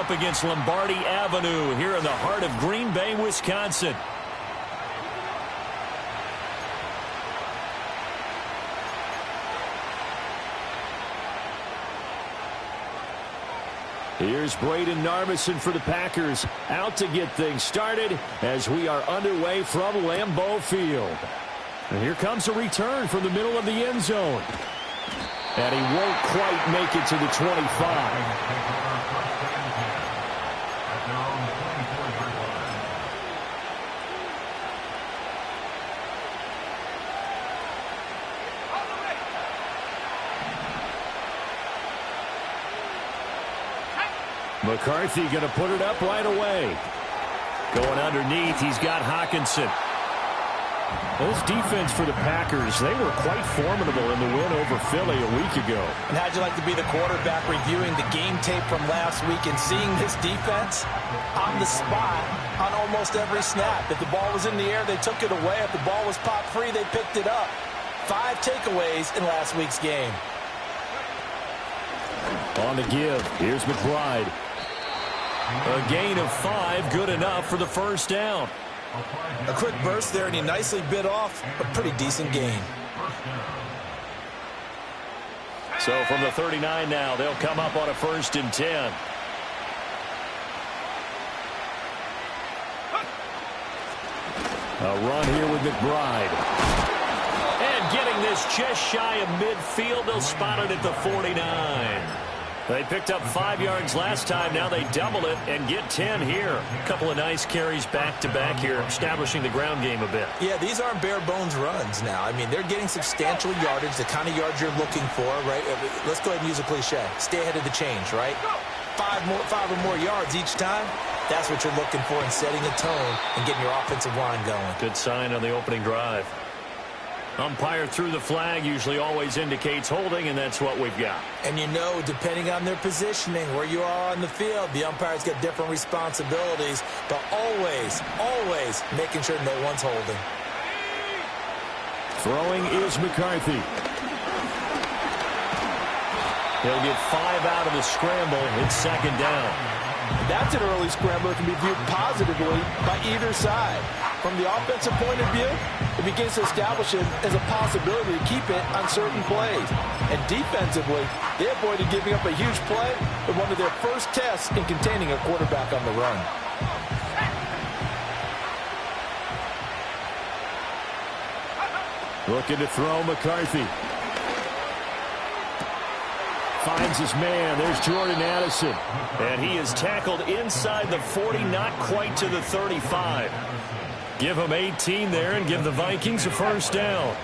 up against Lombardi Avenue here in the heart of Green Bay, Wisconsin. Here's Braden Narveson for the Packers, out to get things started as we are underway from Lambeau Field. And here comes a return from the middle of the end zone. And he won't quite make it to the 25. McCarthy going to put it up right away. Going underneath, he's got Hockenson. This defense for the Packers, they were quite formidable in the win over Philly a week ago. And how'd you like to be the quarterback reviewing the game tape from last week and seeing this defense on the spot on almost every snap? If the ball was in the air, they took it away. If the ball was popped free, they picked it up. 5 takeaways in last week's game. On the give, here's McBride. A gain of 5, good enough for the first down. A quick burst there, and he nicely bit off a pretty decent gain. So from the 39 now, they'll come up on a 1st and 10. A run here with McBride. And getting this just shy of midfield, they'll spot it at the 49. They picked up 5 yards last time. Now they double it and get 10 here. A couple of nice carries back-to-back here, establishing the ground game a bit. Yeah, these aren't bare-bones runs now. I mean, they're getting substantial yardage, the kind of yards you're looking for, right? Let's go ahead and use a cliche. Stay ahead of the change, right? 5 or more yards each time. That's what you're looking for in setting a tone and getting your offensive line going. Good sign on the opening drive. Umpire threw the flag, usually always indicates holding, and that's what we've got. And you know, depending on their positioning, where you are on the field, the umpire's got different responsibilities, but always, always making sure no one's holding. Throwing is McCarthy. He'll get 5 out of the scramble. It's 2nd down. That's an early scramble that can be viewed positively by either side. From the offensive point of view, it begins to establish it as a possibility to keep it on certain plays. And defensively, they avoided giving up a huge play with one of their first tests in containing a quarterback on the run. Looking to throw McCarthy. Finds his man. There's Jordan Addison. And he is tackled inside the 40, not quite to the 35. Give him 18 there and give the Vikings a 1st down.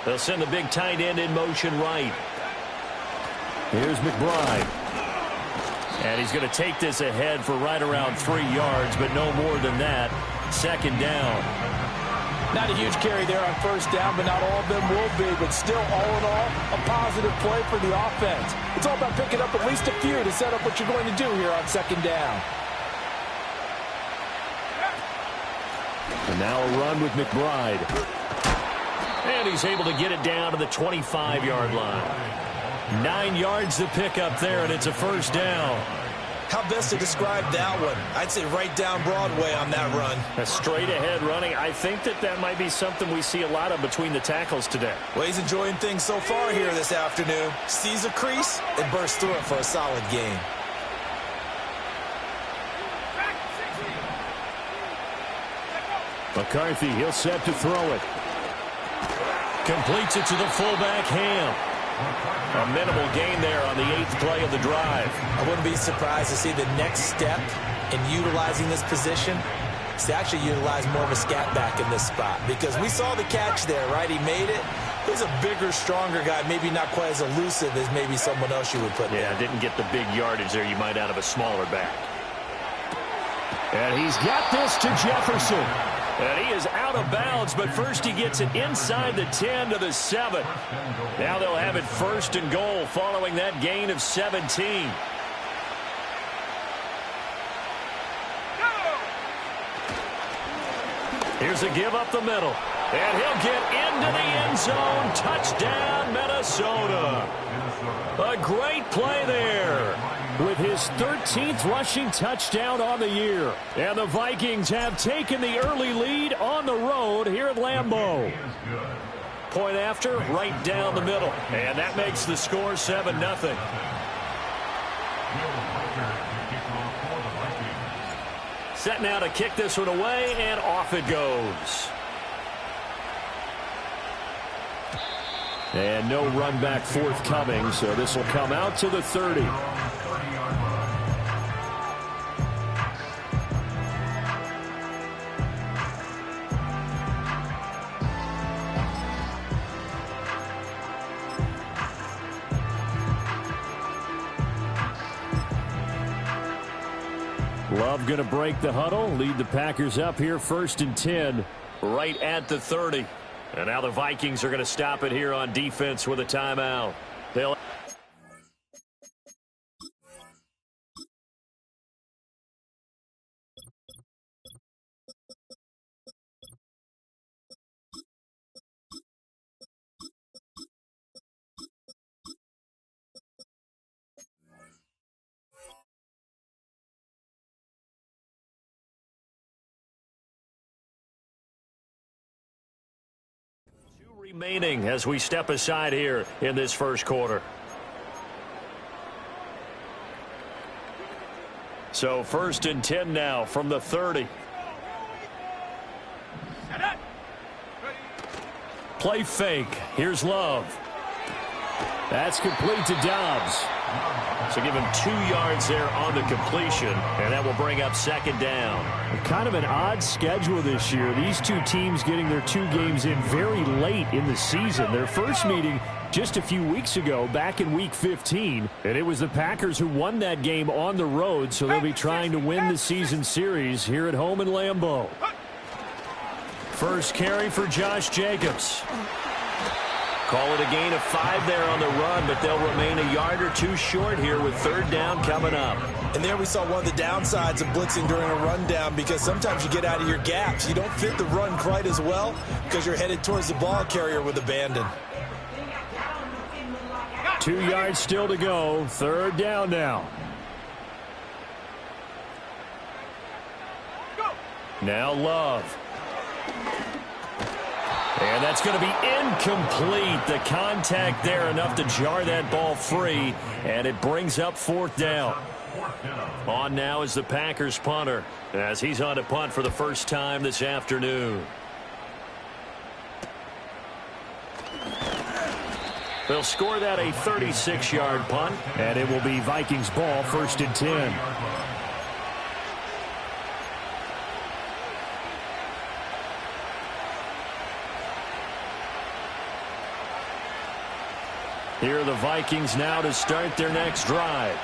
They'll send the big tight end in motion right. Here's McBride. And he's going to take this ahead for right around 3 yards, but no more than that. 2nd down. Not a huge carry there on 1st down, but not all of them will be. But still, all in all, a positive play for the offense. It's all about picking up at least a few to set up what you're going to do here on 2nd down. And now a run with McBride. And he's able to get it down to the 25-yard line. 9 yards to pick up there, and it's a 1st down. How best to describe that one? I'd say right down Broadway on that run. A straight-ahead running. I think that might be something we see a lot of between the tackles today. Well, he's enjoying things so far here this afternoon. Sees a crease and bursts through it for a solid gain. McCarthy, he'll set to throw it. Completes it to the fullback, Ham. A minimal gain there on the 8th play of the drive. I wouldn't be surprised to see the next step in utilizing this position is to actually utilize more of a scat back in this spot. Because we saw the catch there, right? He made it. He's a bigger, stronger guy, maybe not quite as elusive as maybe someone else you would put there. Yeah, didn't get the big yardage there you might out of a smaller back. And he's got this to Jefferson. And he is out of bounds, but first he gets it inside the 10 to the 7. Now they'll have it 1st and goal following that gain of 17. Here's a give up the middle. And he'll get into the end zone. Touchdown, Minnesota. A great play there. With his 13th rushing touchdown on the year. And the Vikings have taken the early lead on the road here at Lambeau. Point after, right down the middle. And that makes the score 7-0. Set now to kick this one away, and off it goes. And no run back forthcoming, so this will come out to the 30. Love going to break the huddle, lead the Packers up here 1st and 10, right at the 30. And now the Vikings are going to stop it here on defense with a timeout. They'll remaining as we step aside here in this first quarter. So 1st and 10 now from the 30. Play fake. Here's Love. That's complete to Dobbs. So give him 2 yards there on the completion, and that will bring up 2nd down. Kind of an odd schedule this year. These two teams getting their 2 games in very late in the season. Their first meeting just a few weeks ago, back in Week 15, and it was the Packers who won that game on the road, so they'll be trying to win the season series here at home in Lambeau. First carry for Josh Jacobs. Call it a gain of 5 there on the run, but they'll remain a yard or 2 short here with 3rd down coming up. And there we saw one of the downsides of blitzing during a rundown, because sometimes you get out of your gaps. You don't fit the run quite as well because you're headed towards the ball carrier with abandon. 2 yards still to go. 3rd down now. Now Love. And that's going to be incomplete. The contact there enough to jar that ball free, and it brings up 4th down. On now is the Packers punter as he's on to punt for the first time this afternoon. They'll score that a 36-yard punt, and it will be Vikings ball 1st and 10. Here are the Vikings now to start their next drive.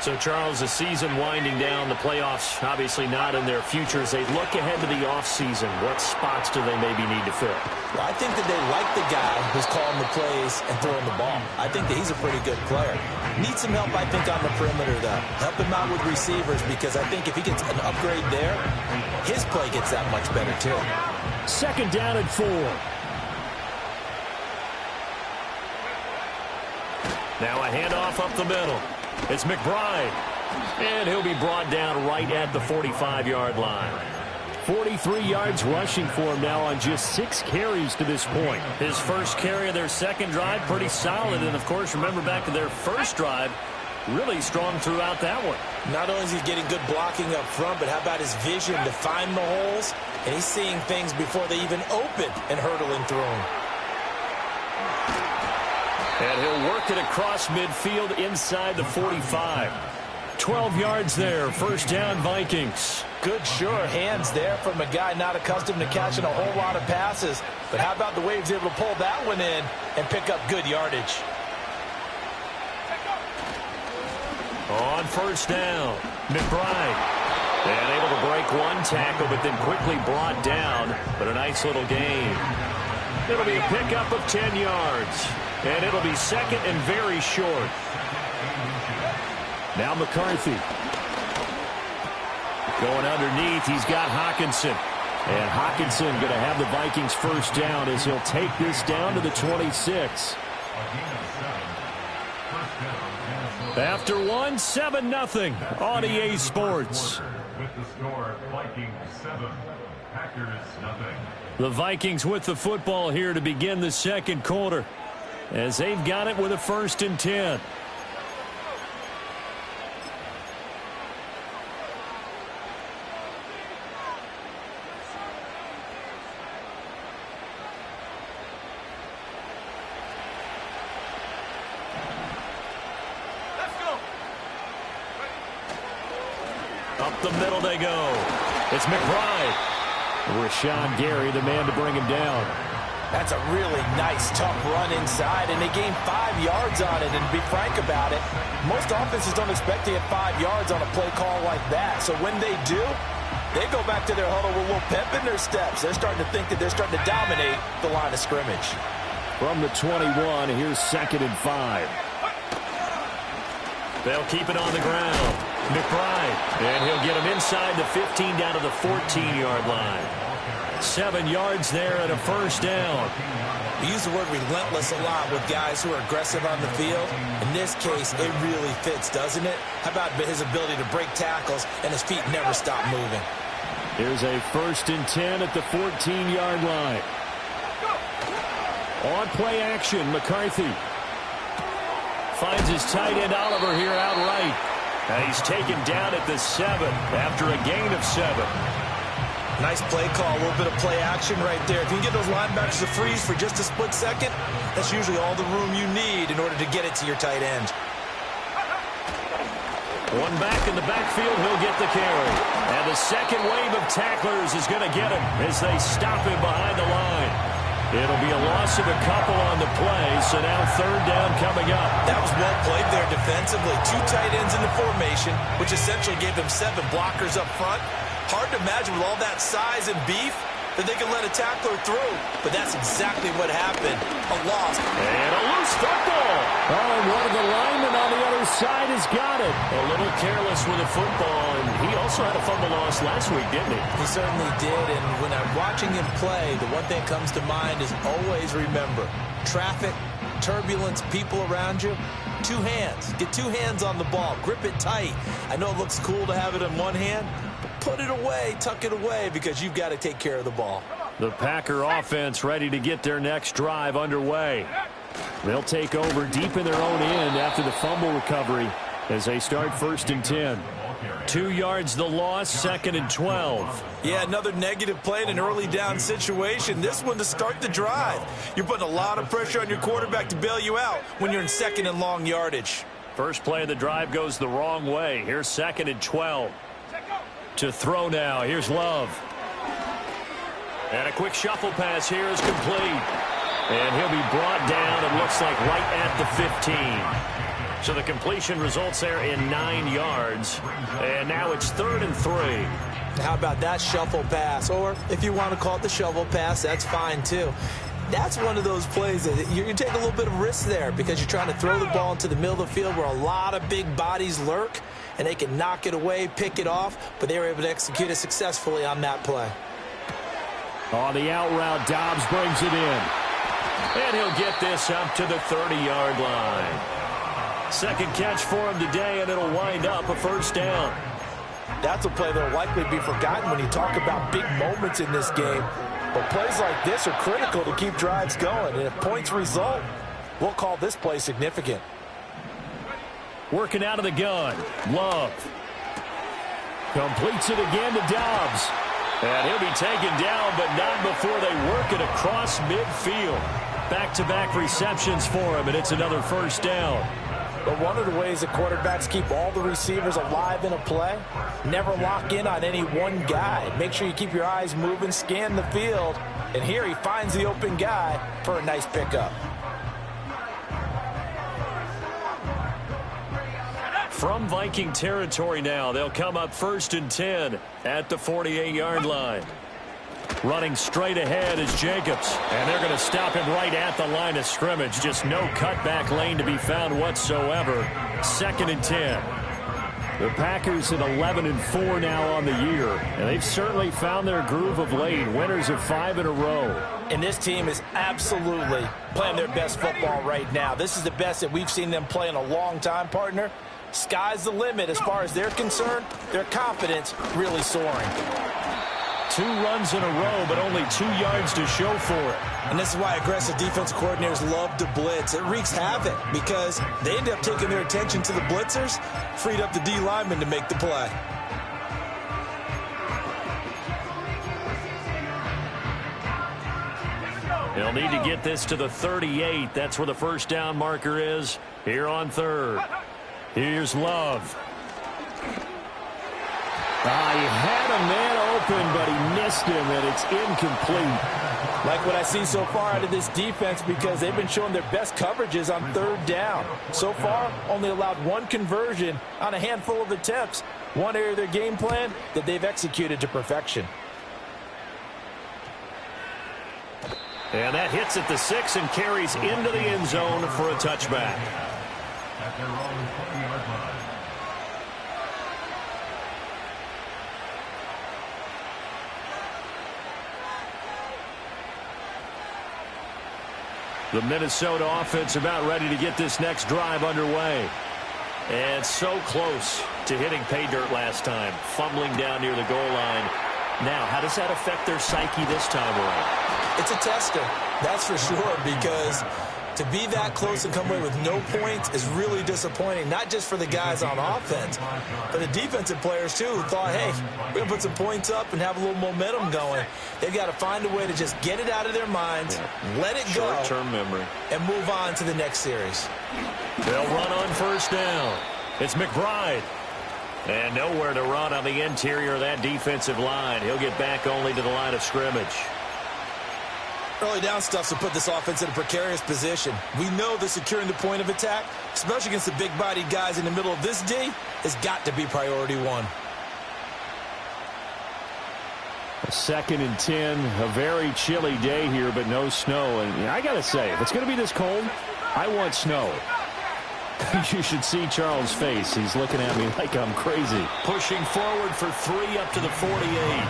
So, Charles, the season winding down, the playoffs obviously not in their future. As they look ahead to the offseason, what spots do they maybe need to fill? Well, I think that they like the guy who's calling the plays and throwing the ball. I think that he's a pretty good player. Needs some help, I think, on the perimeter, though. Help him out with receivers, because I think if he gets an upgrade there, his play gets that much better, too. 2nd down and 4. Now a handoff up the middle. It's McBride. And he'll be brought down right at the 45-yard line. 43 yards rushing for him now on just 6 carries to this point. His first carry of their second drive, pretty solid. And, of course, remember back to their first drive, really strong throughout that one. Not only is he getting good blocking up front, but how about his vision to find the holes? And he's seeing things before they even open and hurtling through them. And he'll work it across midfield inside the 45. 12 yards there. 1st down, Vikings. Good, sure hands there from a guy not accustomed to catching a whole lot of passes. But how about the way he was able to pull that one in and pick up good yardage? On 1st down, McBride. And able to break one tackle, but then quickly brought down. But a nice little gain. It'll be a pickup of 10 yards. And it'll be 2nd and very short. Now McCarthy. Going underneath, he's got Hockenson. And Hockenson going to have the Vikings first down as he'll take this down to the 26. After 7-0 on EA Sports. With the score, Vikings 7, Packers 0. The Vikings with the football here to begin the second quarter as they've got it with a 1st and 10. Up the middle they go. It's McBride. Rashawn Gary, the man to bring him down. That's a really nice, tough run inside, and they gained 5 yards on it. And to be frank about it, most offenses don't expect to get 5 yards on a play call like that. So when they do, they go back to their huddle with a little pep in their steps. They're starting to think that they're starting to dominate the line of scrimmage. From the 21, here's 2nd and 5. They'll keep it on the ground. McBride, and he'll get him inside the 15 down to the 14-yard line. 7 yards there and a first down. We use the word relentless a lot with guys who are aggressive on the field. In this case, it really fits, doesn't it? How about his ability to break tackles and his feet never stop moving? Here's a 1st and 10 at the 14-yard line. On play action, McCarthy finds his tight end Oliver here outright. And he's taken down at the 7 after a gain of 7. Nice play call, a little bit of play action right there. If you can get those linebackers to freeze for just a split second, that's usually all the room you need in order to get it to your tight end. One back in the backfield, he'll get the carry. And the second wave of tacklers is going to get him as they stop him behind the line. It'll be a loss of a couple on the play, so now 3rd down coming up. That was well played there defensively. 2 tight ends in the formation, which essentially gave them 7 blockers up front. Hard to imagine with all that size and beef that they could let a tackler through. But that's exactly what happened. A loss. And a loose football. Oh, and one of the linemen on the other side has got it. A little careless with the football, and he also had a fumble loss last week, didn't he? He certainly did, and when I'm watching him play, the one thing that comes to mind is always remember, traffic, turbulence, people around you, 2 hands. Get 2 hands on the ball. Grip it tight. I know it looks cool to have it in one hand, but put it away, tuck it away, because you've got to take care of the ball. The Packer offense ready to get their next drive underway. They'll take over deep in their own end after the fumble recovery as they start 1st and 10. 2 yards the loss, 2nd and 12. Yeah, another negative play in an early down situation. This one to start the drive. You're putting a lot of pressure on your quarterback to bail you out when you're in 2nd and long yardage. First play of the drive goes the wrong way. Here's 2nd and 12. To throw now. Here's Love. And a quick shuffle pass here is complete. And he'll be brought down, it looks like, right at the 15. So the completion results there in 9 yards. And now it's 3rd and 3. How about that shuffle pass? Or if you want to call it the shovel pass, that's fine too. That's one of those plays that you take a little bit of risk there because you're trying to throw the ball into the middle of the field where a lot of big bodies lurk, and they can knock it away, pick it off, but they were able to execute it successfully on that play. On the out route, Dobbs brings it in. And he'll get this up to the 30-yard line. Second catch for him today, and it'll wind up a 1st down. That's a play that will likely be forgotten when you talk about big moments in this game. But plays like this are critical to keep drives going. And if points result, we'll call this play significant. Working out of the gun. Love. Completes it again to Dobbs. And he'll be taken down, but not before they work it across midfield. Back-to-back receptions for him, and it's another 1st down. But one of the ways that quarterbacks keep all the receivers alive in a play, never lock in on any one guy. Make sure you keep your eyes moving, scan the field, and here he finds the open guy for a nice pickup. From Viking territory now, they'll come up 1st and 10 at the 48-yard line. Running straight ahead is Jacobs, and they're going to stop him right at the line of scrimmage. Just no cutback lane to be found whatsoever. 2nd and 10. The Packers at 11-4 now on the year, and they've certainly found their groove of late, winners of 5 in a row. And this team is absolutely playing their best football right now. This is the best that we've seen them play in a long time, partner. Sky's the limit as far as they're concerned. Their confidence really soaring. 2 runs in a row, but only 2 yards to show for it. And this is why aggressive defensive coordinators love to blitz. It wreaks havoc because they end up taking their attention to the blitzers, freed up the D lineman to make the play. They'll need to get this to the 38. That's where the first down marker is here on 3rd. Here's Love. He had a man open, but he missed him, and it's incomplete. Like what I see so far out of this defense, because they've been showing their best coverages on 3rd down. So far, only allowed 1 conversion on a handful of attempts. One area of their game plan that they've executed to perfection. And that hits at the 6 and carries into the end zone for a touchback. At their own 20-yard line. The Minnesota offense about ready to get this next drive underway. And so close to hitting pay dirt last time, fumbling down near the goal line. Now, how does that affect their psyche this time around? It's a tester, that's for sure, because to be that close and come away with no points is really disappointing, not just for the guys on offense, but the defensive players, too, who thought, hey, we're going to put some points up and have a little momentum going. They've got to find a way to just get it out of their minds, let it go, short-term memory, and move on to the next series. They'll run on first down. It's McBride. And nowhere to run on the interior of that defensive line. He'll get back only to the line of scrimmage. Early down stuff to put this offense in a precarious position. We know that securing the point of attack, especially against the big-bodied guys in the middle of this D, has got to be priority 1. A 2nd and 10, a very chilly day here, but no snow. And I got to say, if it's going to be this cold, I want snow. You should see Charles' face. He's looking at me like I'm crazy. Pushing forward for 3 up to the 48.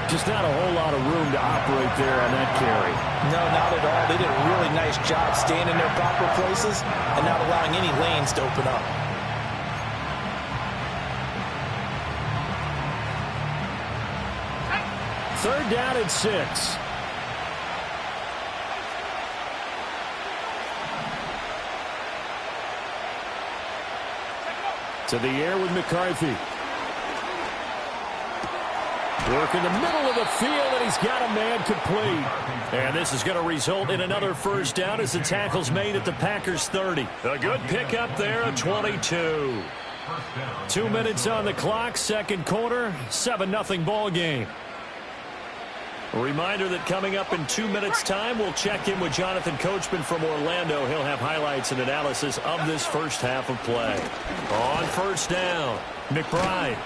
Just not a whole lot of room to operate there on that carry. No, not at all. They did a really nice job staying in their proper places and not allowing any lanes to open up. Third down and 6. To the air with McCarthy. Work in the middle of the field, and he's got a man complete. And this is going to result in another first down as the tackle's made at the Packers 30. A good pickup there at 22. 2 minutes on the clock, 2nd quarter, 7-0 ball game. A reminder that coming up in 2 minutes' time, we'll check in with Jonathan Coachman from Orlando. He'll have highlights and analysis of this first half of play. On first down, McBride.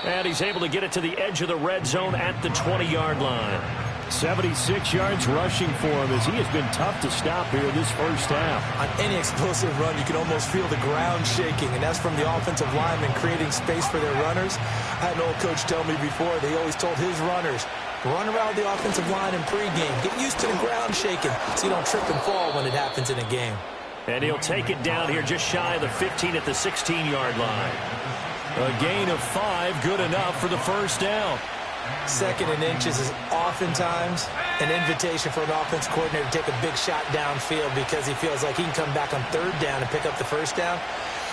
And he's able to get it to the edge of the red zone at the 20-yard line. 76 yards rushing for him as he has been tough to stop here this first half. On any explosive run, you can almost feel the ground shaking, and that's from the offensive linemen creating space for their runners. I had an old coach tell me before, they always told his runners, run around the offensive line in pregame. Get used to the ground shaking so you don't trip and fall when it happens in a game. And he'll take it down here just shy of the 15 at the 16-yard line. A gain of 5, good enough for the first down. 2nd and inches is oftentimes an invitation for an offense coordinator to take a big shot downfield because he feels like he can come back on 3rd down and pick up the first down.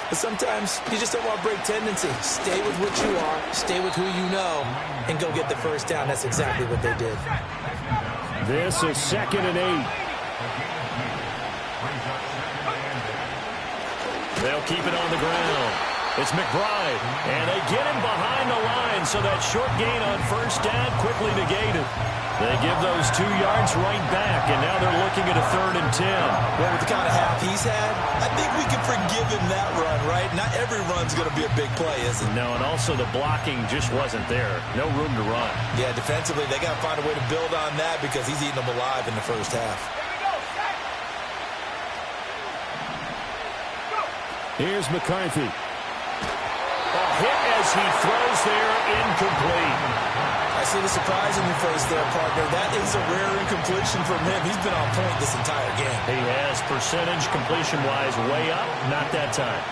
But sometimes you just don't want to break tendency. Stay with what you are, stay with who you know, and go get the first down. That's exactly what they did. This is 2nd and 8. They'll keep it on the ground. It's McBride, and they get him behind the line, so that short gain on first down quickly negated. They give those 2 yards right back, and now they're looking at a 3rd and 10. Well, with the kind of half he's had, I think we can forgive him that run, right? Not every run's going to be a big play, is it? No, and also the blocking just wasn't there. No room to run. Yeah, defensively, they got to find a way to build on that because he's eating them alive in the first half. Here's McCarthy. hit as he throws there, incomplete. I see the surprise in your face there, partner. That is a rare incompletion from him. He's been on point this entire game. He has percentage completion-wise way up, not that time.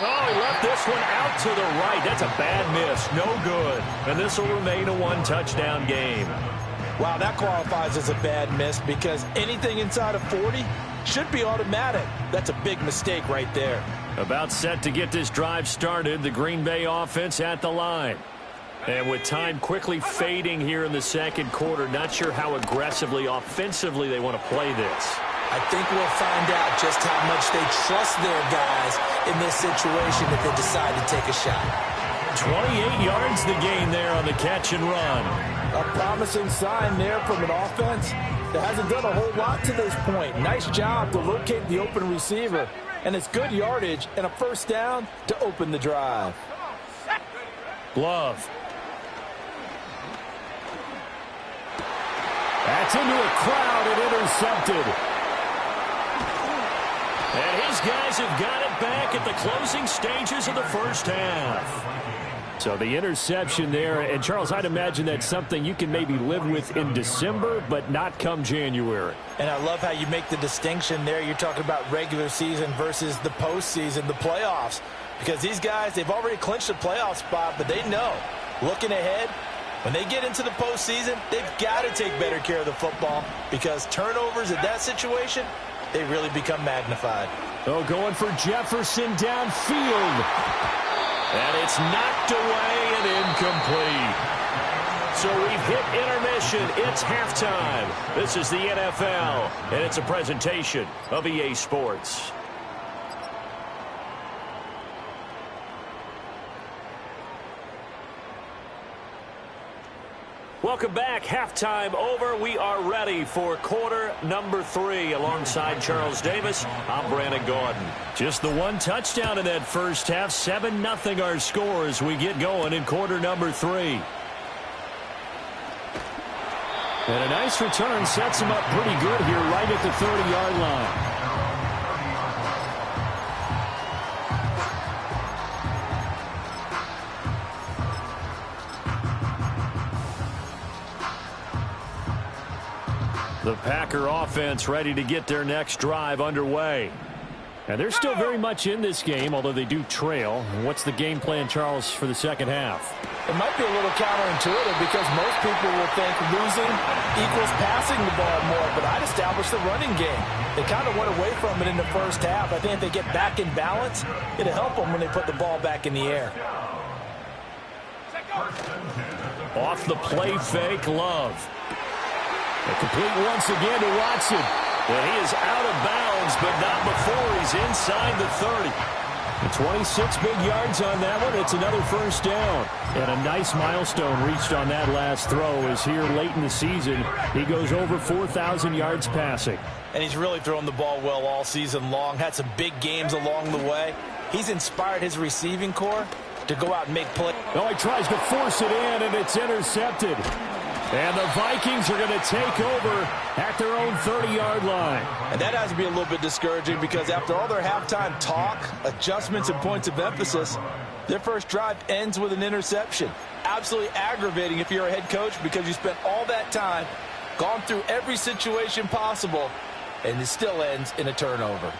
Oh, he left this one out to the right. That's a bad miss. No good. And this will remain a one-touchdown game. Wow, that qualifies as a bad miss because anything inside of 40 should be automatic. That's a big mistake right there. About set to get this drive started, the Green Bay offense at the line. And with time quickly fading here in the second quarter, not sure how aggressively, offensively they want to play this. I think we'll find out just how much they trust their guys in this situation if they decide to take a shot. 28 yards the gain there on the catch and run. A promising sign there from an offense that hasn't done a whole lot to this point. Nice job to locate the open receiver. And it's good yardage and a first down to open the drive. Glove. That's into a crowd and intercepted. And his guys have got it back at the closing stages of the first half. So the interception there, and Charles, I'd imagine that's something you can maybe live with in December, but not come January. And I love how you make the distinction there. You're talking about regular season versus the postseason, the playoffs. Because these guys, they've already clinched a playoff spot, but they know, looking ahead, when they get into the postseason, they've got to take better care of the football because turnovers in that situation, they really become magnified. Oh, going for Jefferson downfield. And it's knocked away and incomplete. So we've hit intermission. It's halftime. This is the NFL, and it's a presentation of EA Sports. Welcome back. Halftime over. We are ready for quarter number 3. Alongside Charles Davis, I'm Brandon Gordon. Just the one touchdown in that first half. 7-0 our score as we get going in quarter number 3. And a nice return sets him up pretty good here right at the 30-yard line. The Packer offense ready to get their next drive underway. And they're still very much in this game, although they do trail. What's the game plan, Charles, for the second half? It might be a little counterintuitive because most people will think losing equals passing the ball more, but I'd establish the running game. They kind of went away from it in the first half. I think if they get back in balance, it'll help them when they put the ball back in the air. Off the play fake, Love. A complete once again to Watson. And he is out of bounds, but not before he's inside the 30. And 26 big yards on that one. It's another first down. And a nice milestone reached on that last throw as here late in the season, he goes over 4,000 yards passing. And he's really thrown the ball well all season long. Had some big games along the way. He's inspired his receiving corps to go out and make plays. Oh, he tries to force it in, and it's intercepted. And the Vikings are going to take over at their own 30-yard line. And that has to be a little bit discouraging because after all their halftime talk, adjustments, and points of emphasis, their first drive ends with an interception. Absolutely aggravating if you're a head coach because you spent all that time, gone through every situation possible, and it still ends in a turnover.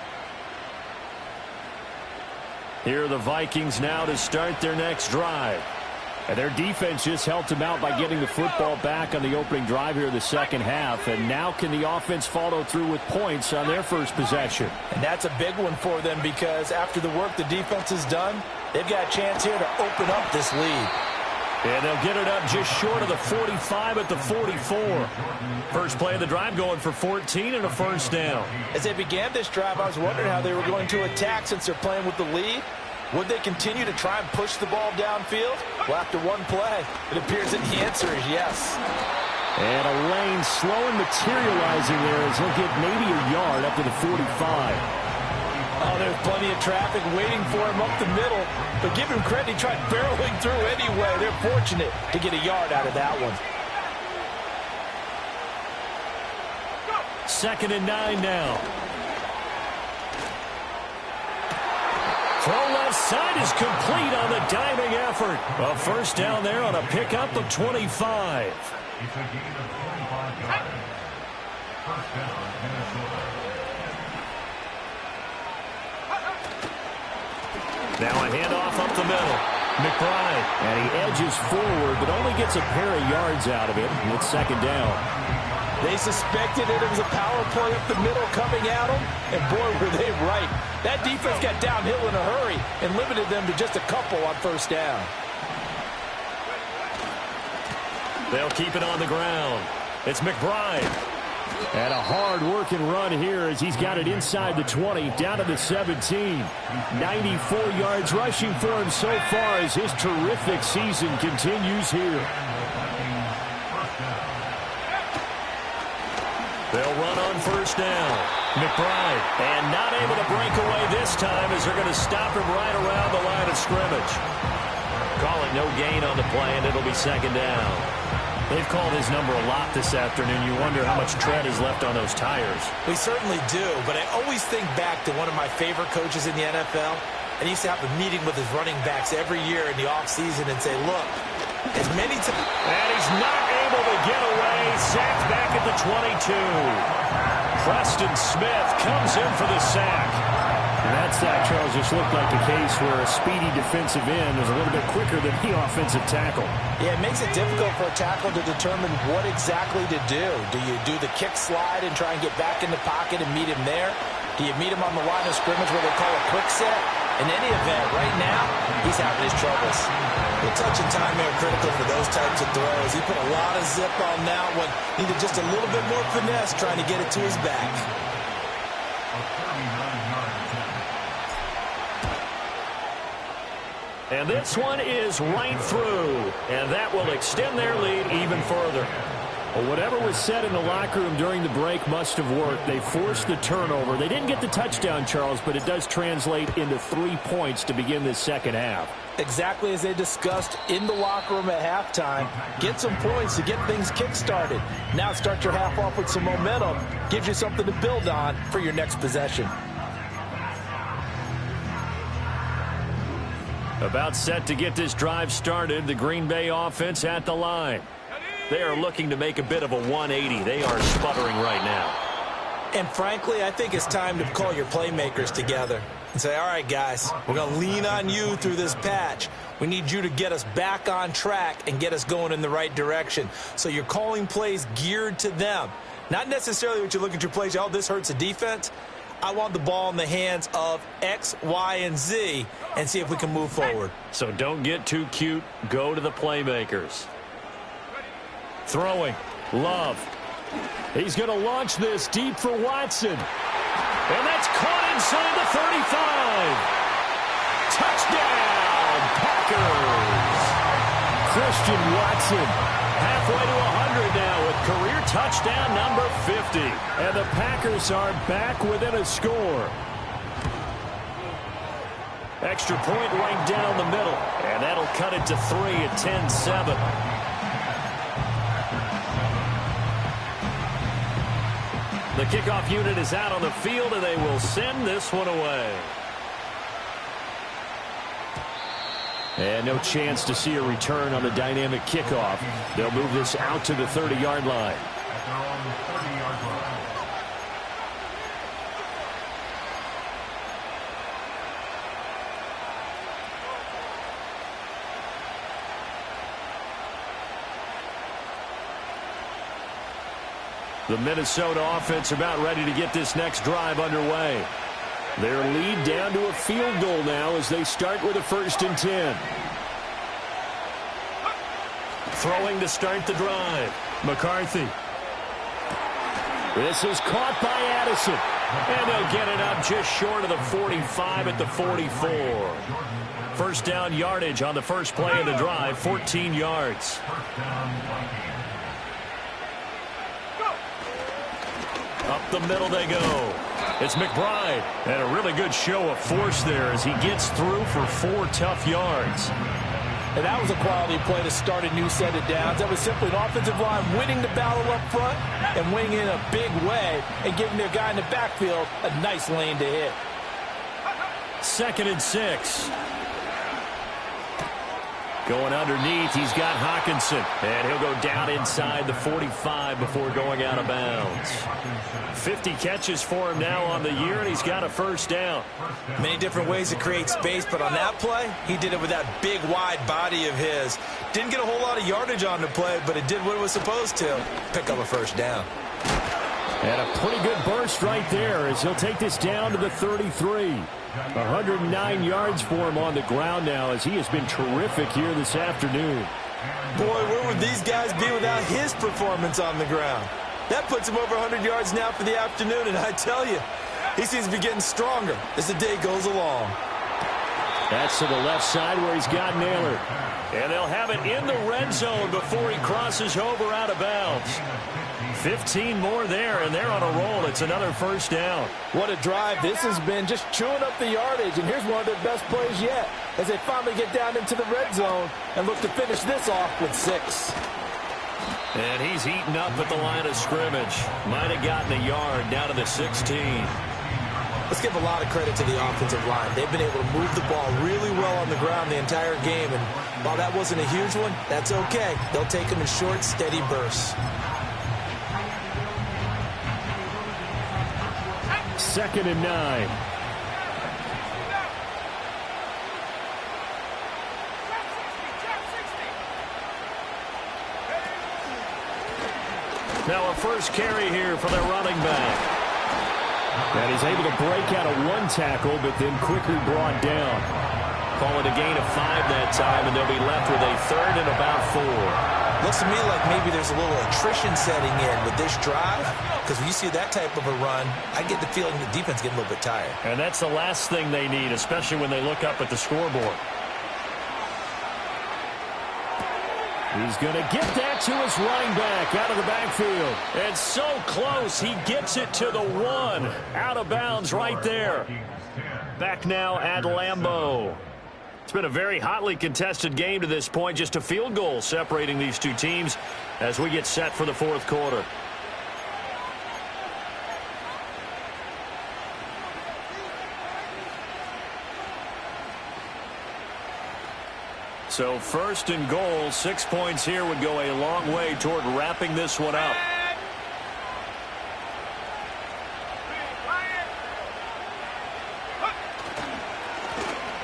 Here are the Vikings now to start their next drive. And their defense just helped them out by getting the football back on the opening drive here in the second half. And now can the offense follow through with points on their first possession? And that's a big one for them because after the work the defense has done, they've got a chance here to open up this lead. And they'll get it up just short of the 45 at the 44. First play of the drive going for 14 and a first down. As they began this drive, I was wondering how they were going to attack since they're playing with the lead. Would they continue to try and push the ball downfield? Well, after one play, it appears that the answer is yes. And a lane slow and materializing there as he'll get maybe a yard up to the 45. Oh, there's plenty of traffic waiting for him up the middle. But give him credit, he tried barreling through anyway. They're fortunate to get a yard out of that one. 2nd and 9 now. Throw left side is complete on the diving effort. A first down there on a pickup of 25. It's a gain of 25 yards. First down, Minnesota. Now a handoff up the middle. McBride, and he edges forward, but only gets a pair of yards out of it. And it's 2nd down. They suspected it was a power play up the middle coming at them, and boy, were they right. That defense got downhill in a hurry and limited them to just a couple on first down. They'll keep it on the ground. It's McBride. And a hard-working run here as he's got it inside the 20, down to the 17. 94 yards rushing for him so far as his terrific season continues here. They'll run on first down. McBride, and not able to break away this time as they're going to stop him right around the line of scrimmage. Calling no gain on the play, and it'll be 2nd down. They've called his number a lot this afternoon. You wonder how much tread is left on those tires. We certainly do, but I always think back to one of my favorite coaches in the NFL. And he used to have a meeting with his running backs every year in the offseason and say, look, as many times... And he's not able to get away. Sacked back at the 22. Preston Smith comes in for the sack. And that sack, Charles, just looked like a case where a speedy defensive end is a little bit quicker than the offensive tackle. Yeah, it makes it difficult for a tackle to determine what exactly to do. Do you do the kick slide and try and get back in the pocket and meet him there? Do you meet him on the line of scrimmage where they call a quick set? In any event, right now, he's having his troubles. The touch and time are critical for those types of throws. He put a lot of zip on that one. Needed just a little bit more finesse trying to get it to his back. And this one is right through. And that will extend their lead even further. Well, whatever was said in the locker room during the break must have worked. They forced the turnover. They didn't get the touchdown, Charles, but it does translate into 3 points to begin this second half. Exactly as they discussed in the locker room at halftime. Get some points to get things kick-started. Now start your half off with some momentum. Gives you something to build on for your next possession. About set to get this drive started, the Green Bay offense at the line. They are looking to make a bit of a 180. They are sputtering right now. And frankly, I think it's time to call your playmakers together and say, all right, guys, we're going to lean on you through this patch. We need you to get us back on track and get us going in the right direction. So you're calling plays geared to them. Not necessarily what you look at your plays, oh, this hurts the defense. I want the ball in the hands of X, Y, and Z and see if we can move forward. So don't get too cute. Go to the playmakers. Throwing. Love. He's going to launch this deep for Watson. And that's caught inside the 35. Touchdown, Packers. Christian Watson halfway to 100 now with career touchdown number 50. And the Packers are back within a score. Extra point right down the middle. And that'll cut it to 3 at 10-7. The kickoff unit is out on the field, and they will send this one away. And no chance to see a return on the dynamic kickoff. They'll move this out to the 30-yard line. At their own 30-yard line. The Minnesota offense about ready to get this next drive underway. Their lead down to a field goal now as they start with a 1st and 10. Throwing to start the drive. McCarthy. This is caught by Addison. And they'll get it up just short of the 45 at the 44. First down yardage on the first play of the drive, 14 yards. First down, Vikings. Up the middle they go. It's McBride. And a really good show of force there as he gets through for 4 tough yards. And that was a quality play to start a new set of downs. That was simply an offensive line winning the battle up front and winning in a big way and giving their guy in the backfield a nice lane to hit. 2nd and 6. Going underneath, he's got Hockenson. And he'll go down inside the 45 before going out of bounds. 50 catches for him now on the year, and he's got a first down. Many different ways to create space, but on that play, he did it with that big, wide body of his. Didn't get a whole lot of yardage on the play, but it did what it was supposed to. Pick up a first down. And a pretty good burst right there as he'll take this down to the 33. 109 yards for him on the ground now as he has been terrific here this afternoon. Boy, where would these guys be without his performance on the ground? That puts him over 100 yards now for the afternoon, and I tell you, he seems to be getting stronger as the day goes along. That's to the left side where he's got Naylor. And they'll have it in the red zone before he crosses over out of bounds. 15 more there, and they're on a roll. It's another first down. What a drive this has been, just chewing up the yardage. And here's one of their best plays yet as they finally get down into the red zone and look to finish this off with 6. And he's eaten up at the line of scrimmage. Might have gotten a yard down to the 16. Let's give a lot of credit to the offensive line. They've been able to move the ball really well on the ground the entire game. And while that wasn't a huge one, that's okay. They'll take them in short, steady bursts. 2nd and 9. Now a first carry here for their running back. And he's able to break out of one tackle, but then quickly brought down. Call it a gain of 5 that time, and they'll be left with a 3rd and about 4. Looks to me like maybe there's a little attrition setting in with this drive, because when you see that type of a run, I get the feeling the defense getting a little bit tired. And that's the last thing they need, especially when they look up at the scoreboard. He's going to get that to his running back out of the backfield. And so close, he gets it to the 1. Out of bounds right there. Back now at Lambeau. It's been a very hotly contested game to this point. Just a field goal separating these two teams as we get set for the 4th quarter. So 1st and goal, 6 points here would go a long way toward wrapping this one up.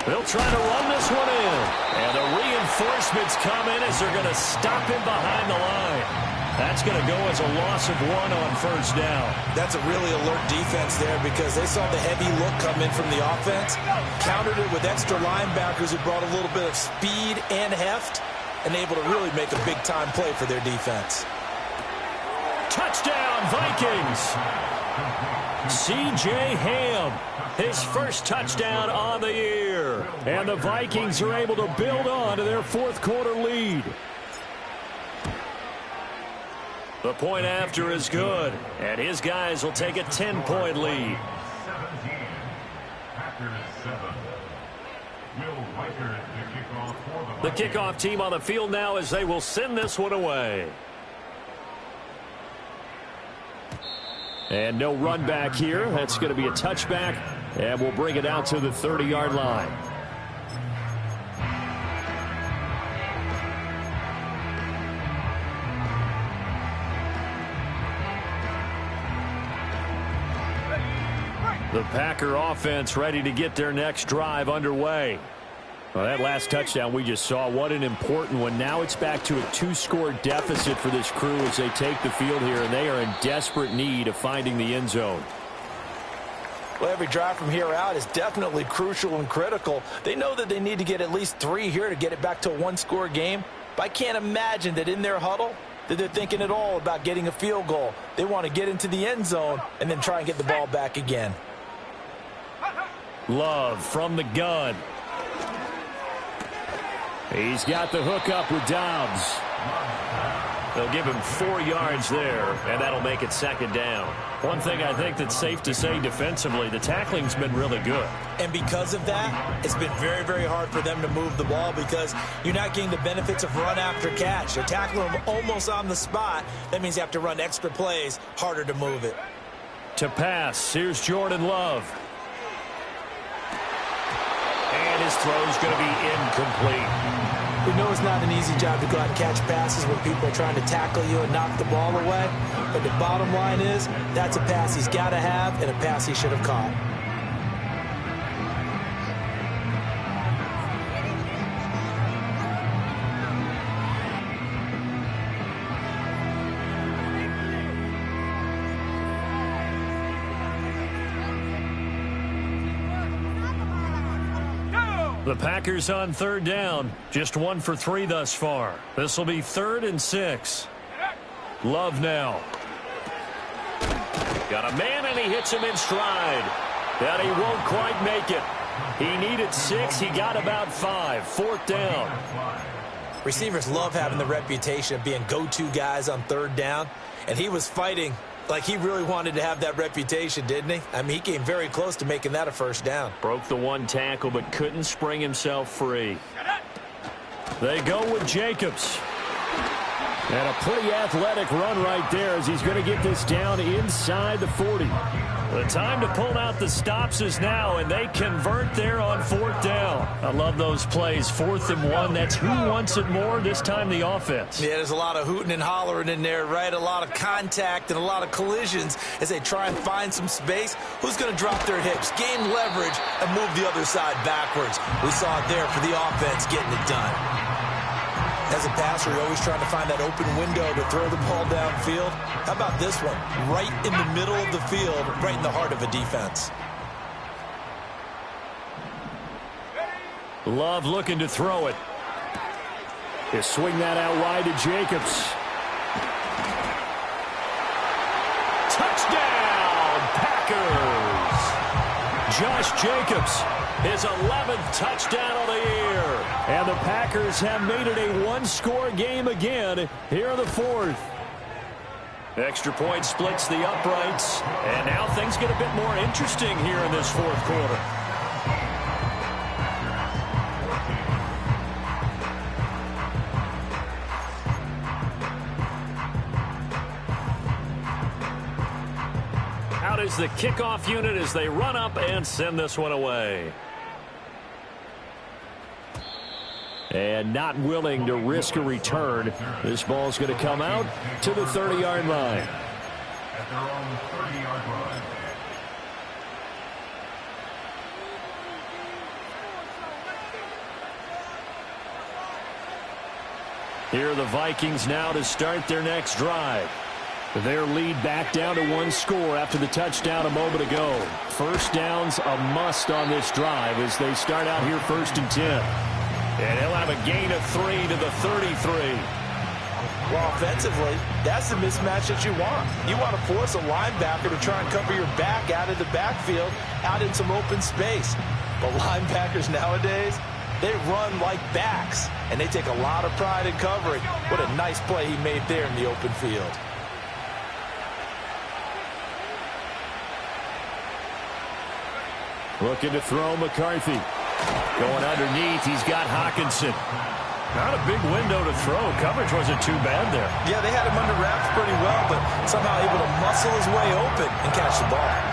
They'll try to run this one in. And the reinforcements come in as they're going to stop him behind the line. That's going to go as a loss of 1 on first down. That's a really alert defense there because they saw the heavy look come in from the offense, countered it with extra linebackers who brought a little bit of speed and heft, and able to really make a big-time play for their defense. Touchdown, Vikings! C.J. Ham, his first touchdown on the year. And the Vikings are able to build on to their 4th quarter lead. The point after is good, and his guys will take a 10-point lead. 17. Packers 7. Will Reichert, the kickoff for The kickoff team on the field now as they will send this one away. And no run back here. That's going to be a touchback, and we'll bring it out to the 30-yard line. The Packer offense ready to get their next drive underway. Well, that last touchdown we just saw, what an important one. Now it's back to a 2-score deficit for this crew as they take the field here, and they are in desperate need of finding the end zone. Well, every drive from here out is definitely crucial and critical. They know that they need to get at least 3 here to get it back to a 1-score game. But I can't imagine that in their huddle that they're thinking at all about getting a field goal. They want to get into the end zone and then try and get the ball back again. Love from the gun. He's got the hook up with Dobbs. They'll give him 4 yards there, and that'll make it second down. One thing I think that's safe to say defensively, the tackling's been really good. And because of that, it's been very, very hard for them to move the ball because you're not getting the benefits of run after catch. They're tackling them almost on the spot. That means you have to run extra plays, harder to move it. To pass, here's Jordan Love. And his throw's going to be incomplete. We know it's not an easy job to go out and catch passes when people are trying to tackle you and knock the ball away. But the bottom line is, that's a pass he's got to have and a pass he should have caught. The Packers on third down. Just 1 for 3 thus far. This will be 3rd and 6. Love now. Got a man, and he hits him in stride. And he won't quite make it. He needed 6. He got about 5. 4th down. Receivers love having the reputation of being go-to guys on third down. And he was fighting like he really wanted to have that reputation, didn't he? I mean, he came very close to making that a first down. Broke the 1 tackle, but couldn't spring himself free. They go with Jacobs. And a pretty athletic run right there as he's going to get this down inside the 40. The time to pull out the stops is now, and they convert there on 4th down. I love those plays. 4th and 1. That's who wants it more, this time the offense. Yeah, there's a lot of hooting and hollering in there, right? A lot of contact and a lot of collisions as they try and find some space. Who's going to drop their hips, gain leverage, and move the other side backwards? We saw it there for the offense getting it done. As a passer, you're always trying to find that open window to throw the ball downfield. How about this one? Right in the middle of the field, right in the heart of a defense. Love looking to throw it. They swing that out wide to Jacobs. Touchdown, Packers! Josh Jacobs, his 11th touchdown of the year. And the Packers have made it a 1-score game again here in the 4th. Extra point splits the uprights. And now things get a bit more interesting here in this 4th quarter. Out is the kickoff unit as they run up and send this one away. And not willing to risk a return. This ball's going to come out to the 30-yard line. At their own 30-yard line. Here are the Vikings now to start their next drive. Their lead back down to 1 score after the touchdown a moment ago. First down's a must on this drive as they start out here 1st and 10. And he'll have a gain of 3 to the 33. Well, offensively, that's the mismatch that you want. You want to force a linebacker to try and cover your back out of the backfield, out in some open space. But linebackers nowadays, they run like backs, and they take a lot of pride in covering. What a nice play he made there in the open field. Looking to throw McCarthy. Going underneath, he's got Hockenson. Not a big window to throw. Coverage wasn't too bad there. Yeah, they had him under wraps pretty well, but somehow able to muscle his way open and catch the ball.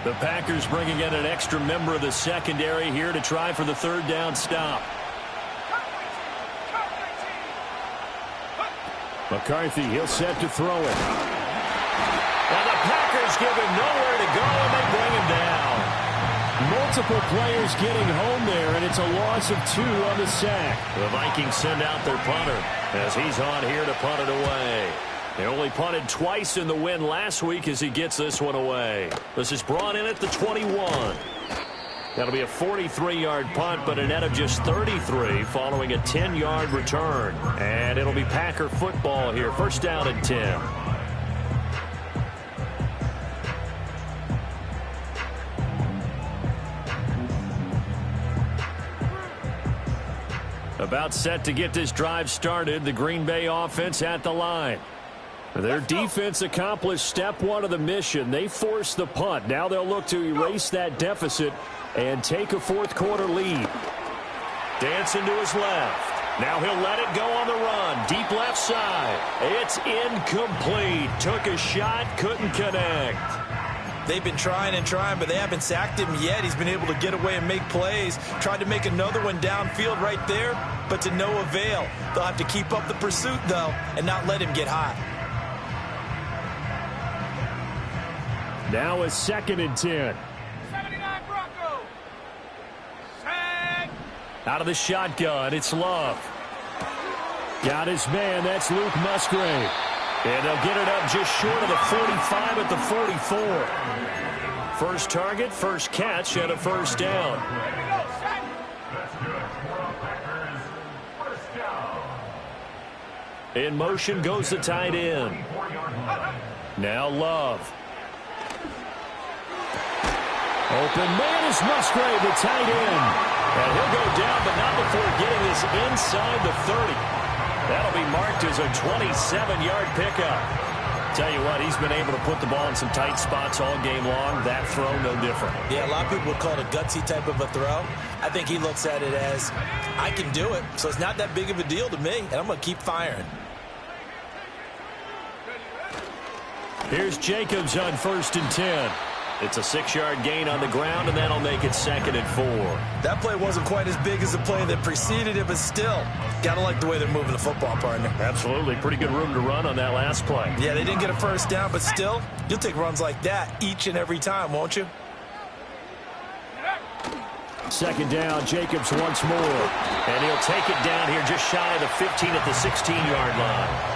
The Packers bringing in an extra member of the secondary here to try for the 3rd down stop. McCarthy, he'll set to throw it. And the Packers give him nowhere to go, and they bring him down. Multiple players getting home there, and it's a loss of 2 on the sack. The Vikings send out their punter as he's on here to punt it away. They only punted twice in the win last week as he gets this one away. This is brought in at the 21. That'll be a 43-yard punt, but a net of just 33 following a 10-yard return. And it'll be Packer football here. First down and 10. About set to get this drive started. The Green Bay offense at the line. Their defense accomplished step one of the mission. They forced the punt. Now they'll look to erase that deficit and take a fourth-quarter lead. Dancing to his left. Now he'll let it go on the run. Deep left side. It's incomplete. Took a shot, couldn't connect. They've been trying and trying, but they haven't sacked him yet. He's been able to get away and make plays. Tried to make another one downfield right there, but to no avail. They'll have to keep up the pursuit, though, and not let him get hot. Now a 2nd and 10. 79 Broncos. Sack. Out of the shotgun, it's Love. Got his man, that's Luke Musgrave. And they'll get it up just short of the 45 at the 44. First target, first catch, and a first down. In motion goes the tight end. Now Love. Open man is Musgrave, the tight end. And he'll go down, but not before getting this inside the 30. That'll be marked as a 27-yard pickup. Tell you what, he's been able to put the ball in some tight spots all game long. That throw, no different. Yeah, a lot of people would call it a gutsy type of a throw. I think he looks at it as, I can do it, so it's not that big of a deal to me, and I'm going to keep firing. Here's Jacobs on 1st and 10. It's a 6-yard gain on the ground, and that'll make it 2nd and 4. That play wasn't quite as big as the play that preceded it, but still, gotta like the way they're moving the football, partner. Absolutely. Pretty good room to run on that last play. Yeah, they didn't get a first down, but still, you'll take runs like that each and every time, won't you? 2nd down, Jacobs once more. And he'll take it down here just shy of the 15 at the 16-yard line.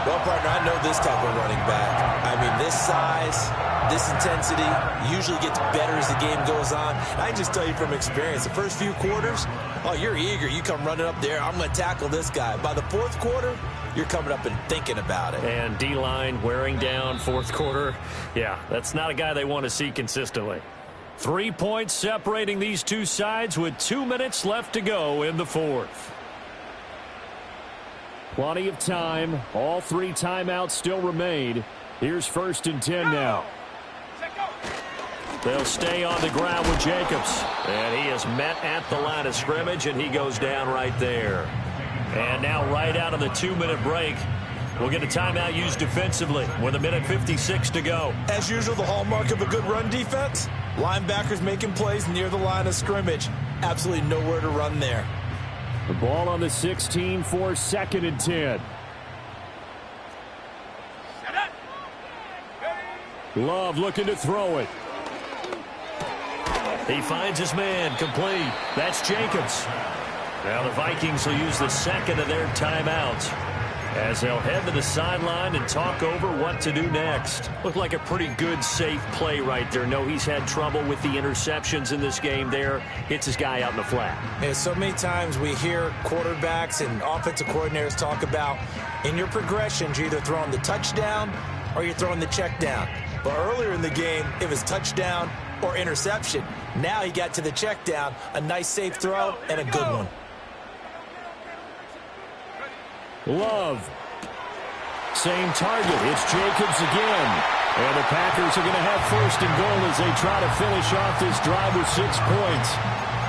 Well, partner, I know this type of running back. I mean, this size, this intensity usually gets better as the game goes on. And I just tell you from experience, the first few quarters, oh, you're eager. You come running up there, I'm going to tackle this guy. By the 4th quarter, you're coming up and thinking about it. And D-line wearing down 4th quarter. Yeah, that's not a guy they want to see consistently. 3 points separating these two sides with 2 minutes left to go in the 4th. Plenty of time. All 3 timeouts still remain. Here's 1st and 10 now. They'll stay on the ground with Jacobs. And he is met at the line of scrimmage, and he goes down right there. And now right out of the 2-minute break, we'll get a timeout used defensively with 1:56 to go. As usual, the hallmark of a good run defense, linebackers making plays near the line of scrimmage. Absolutely nowhere to run there. The ball on the 16 for 2nd and 10. Love looking to throw it. He finds his man, complete. That's Jacobs. Now the Vikings will use the 2nd of their timeouts as they'll head to the sideline and talk over what to do next. Looked like a pretty good, safe play right there. No, he's had trouble with the interceptions in this game there. Hits his guy out in the flat. Yeah, so many times we hear quarterbacks and offensive coordinators talk about in your progressions, you're either throwing the touchdown or you're throwing the check down. But earlier in the game, it was touchdown or interception. Now he got to the check down, a nice safe throw and a good one. Love. Same target. It's Jacobs again. And the Packers are going to have 1st and goal as they try to finish off this drive with 6 points.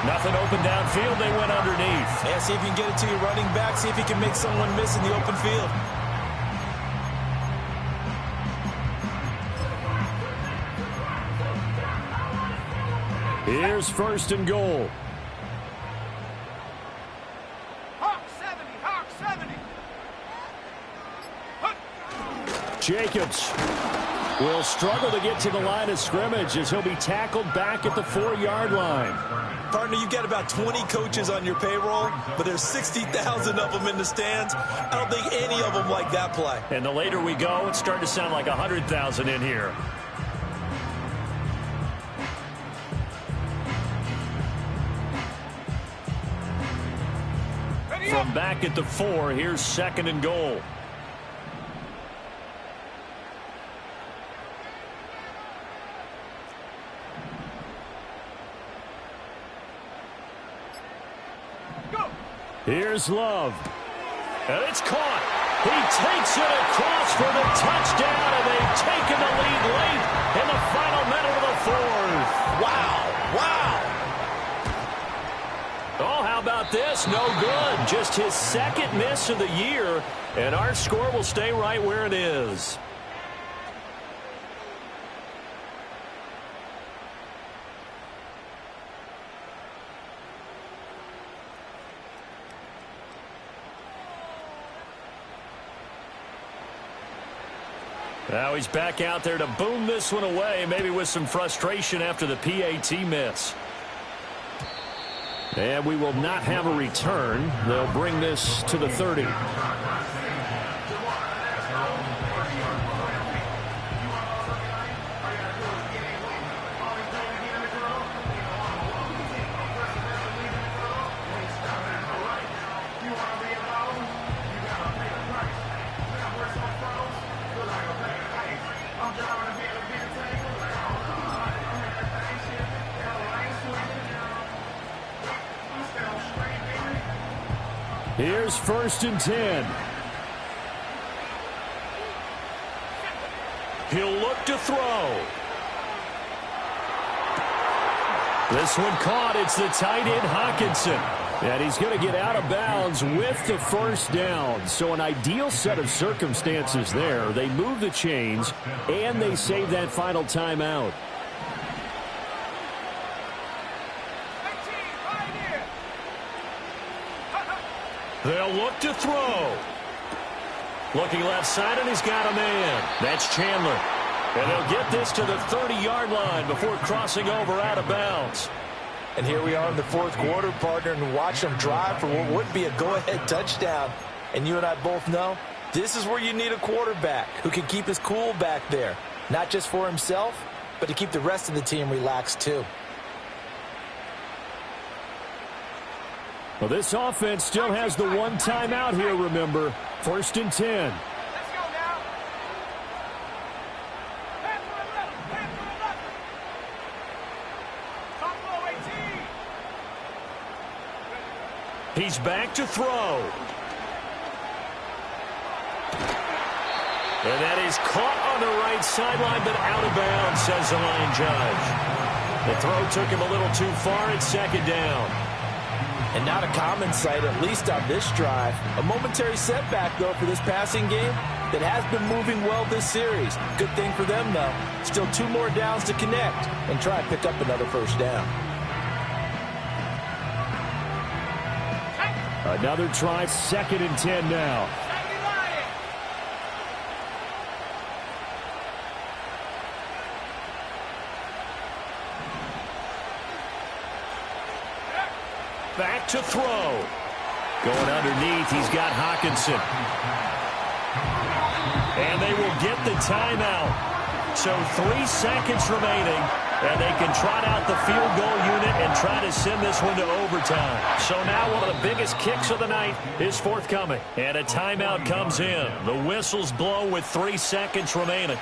Nothing open downfield. They went underneath. Yeah, see if you can get it to your running back. See if you can make someone miss in the open field. Here's 1st and goal. Hawk 70, Hawk 70. Jacobs will struggle to get to the line of scrimmage as he'll be tackled back at the 4-yard line. Partner, you've got about 20 coaches on your payroll, but there's 60,000 of them in the stands. I don't think any of them like that play. And the later we go, it's starting to sound like 100,000 in here. From back at the 4, here's 2nd and goal. Here's Love. And it's caught. He takes it across for the touchdown, and they've taken the lead late in the final minute of the 4th. Wow. Wow. Oh, how about this? No good. Just his 2nd miss of the year, and our score will stay right where it is. Now he's back out there to boom this one away, maybe with some frustration after the PAT miss. And we will not have a return. They'll bring this to the 30. Here's 1st and 10. He'll look to throw. This one caught. It's the tight end, Hockenson. And he's going to get out of bounds with the 1st down. So an ideal set of circumstances there. They move the chains, and they save that final timeout. They'll look to throw. Looking left side, and he's got a man. That's Chandler. And they'll get this to the 30-yard line before crossing over out of bounds. And here we are in the 4th quarter, partner, and watch them drive for what would be a go-ahead touchdown. And you and I both know this is where you need a quarterback who can keep his cool back there. Not just for himself, but to keep the rest of the team relaxed too. Well, this offense still has the one timeout here, remember. 1st and 10. Let's go now. Pass for 11. Pass for 11. Top low 18. He's back to throw. And that is caught on the right sideline, but out of bounds, says the line judge. The throw took him a little too far. It's 2nd down. And not a common sight, at least on this drive. A momentary setback, though, for this passing game that has been moving well this series. Good thing for them, though. Still 2 more downs to connect and try and pick up another 1st down. Another try, 2nd and 10 now. Back to throw. Going underneath, he's got Hockenson. And they will get the timeout. So 3 seconds remaining, and they can trot out the field goal unit and try to send this one to overtime. So now one of the biggest kicks of the night is forthcoming. And a timeout comes in. The whistles blow with 3 seconds remaining.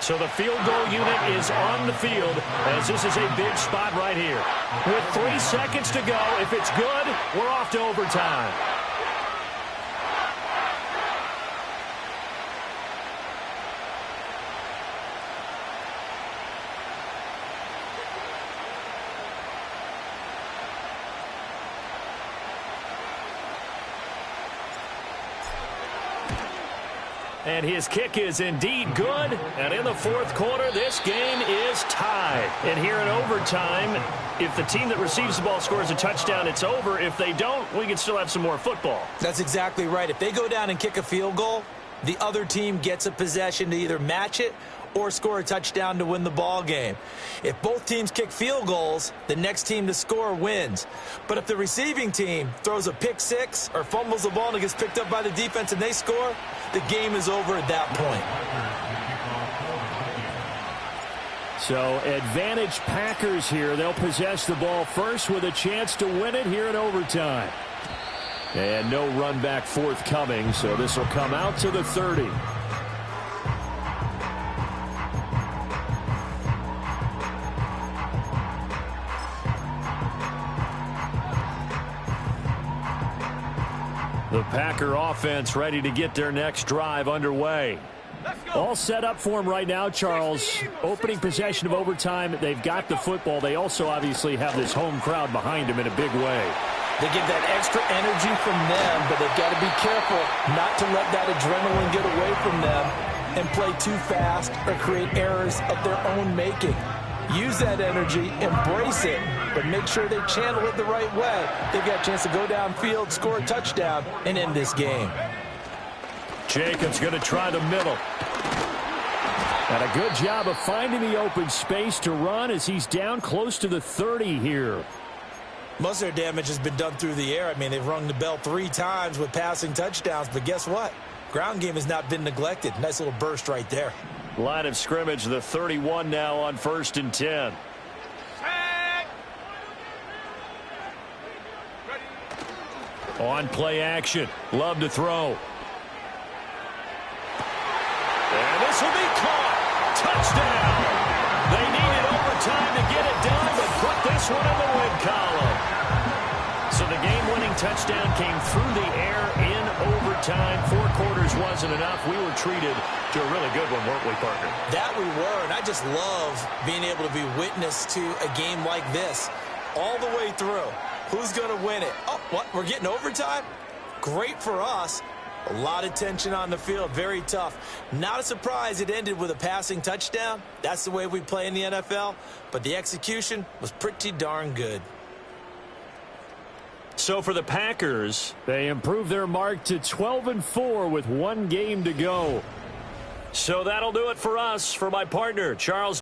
So the field goal unit is on the field as this is a big spot right here. With 3 seconds to go, if it's good, we're off to overtime. And his kick is indeed good. And in the 4th quarter, this game is tied. And here in overtime, if the team that receives the ball scores a touchdown, it's over. If they don't, we can still have some more football. That's exactly right. If they go down and kick a field goal, the other team gets a possession to either match it or score a touchdown to win the ball game. If both teams kick field goals, the next team to score wins. But if the receiving team throws a pick six or fumbles the ball and it gets picked up by the defense and they score, the game is over at that point. So advantage Packers here. They'll possess the ball first with a chance to win it here in overtime. And no run back forthcoming, so this will come out to the 30. The Packer offense ready to get their next drive underway. All set up for them right now, Charles. Opening possession of overtime. They've got the football. They also obviously have this home crowd behind them in a big way. They get that extra energy from them, but they've got to be careful not to let that adrenaline get away from them and play too fast or create errors of their own making. Use that energy, embrace it, but make sure they channel it the right way. They've got a chance to go downfield, score a touchdown, and end this game. Jacobs going to try the middle. And a good job of finding the open space to run as he's down close to the 30 here. Most of their damage has been done through the air. I mean, they've rung the bell 3 times with passing touchdowns, but guess what? Ground game has not been neglected. Nice little burst right there. Line of scrimmage, the 31 now on 1st and 10. On play action. Love to throw. And this will be caught. Touchdown. They needed overtime to get it done, but put this one in the win column. So the game-winning touchdown came through the air in overtime. 4 quarters wasn't enough. We were treated to a really good one, weren't we, partner? That we were, and I just love being able to be witness to a game like this all the way through. Who's going to win it? Oh, what? We're getting overtime? Great for us. A lot of tension on the field. Very tough. Not a surprise it ended with a passing touchdown. That's the way we play in the NFL. But the execution was pretty darn good. So for the Packers, they improved their mark to 12-4 with 1 game to go. So that'll do it for us. For my partner, Charles